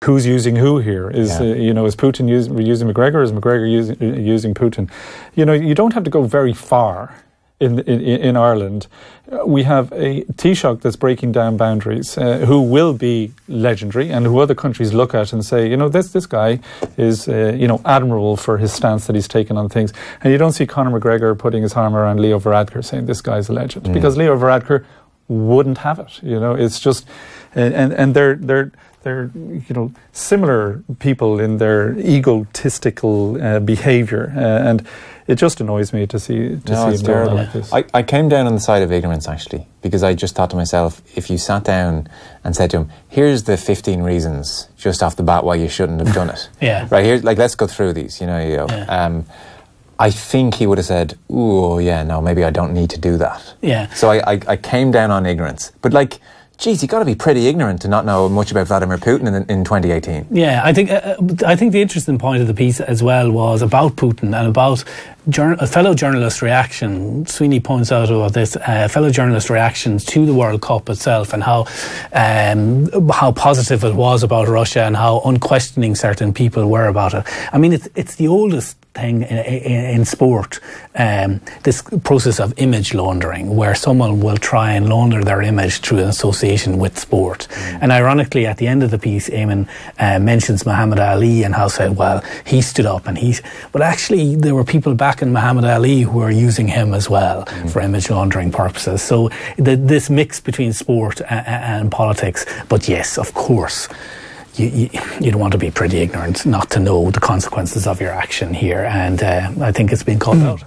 who's using who here? Is is Putin using McGregor? Is McGregor using Putin? You don't have to go very far. In Ireland, we have a Taoiseach that's breaking down boundaries, who will be legendary, and who other countries look at and say, this guy is, admirable for his stance that he's taken on things. And you don't see Conor McGregor putting his arm around Leo Varadkar saying this guy's a legend, because Leo Varadkar wouldn't have it. It's just, and they're similar people in their egotistical behaviour, and it just annoys me to see him doing like this. I came down on the side of ignorance, actually, because I just thought to myself, if you sat down and said to him, here's the 15 reasons just off the bat why you shouldn't have done it. Right here, let's go through these. I think he would have said, "Ooh, yeah, no, maybe I don't need to do that." So I came down on ignorance, but geez, you got to be pretty ignorant to not know much about Vladimir Putin in 2018. Yeah, I think the interesting point of the piece as well was about Putin and about a fellow journalist reaction. Sweeney points out about this fellow journalist reactions to the World Cup itself, and how positive it was about Russia and how unquestioning certain people were about it. I mean, it's the oldest thing in sport, this process of image laundering, where someone will try and launder their image through an association with sport. And ironically, at the end of the piece, Eamon mentions Muhammad Ali and how said, well, he stood up and but actually there were people backing Muhammad Ali who were using him as well for image laundering purposes. So this mix between sport and politics. But yes, of course, you'd want to be pretty ignorant not to know the consequences of your action here, and I think it's been called out.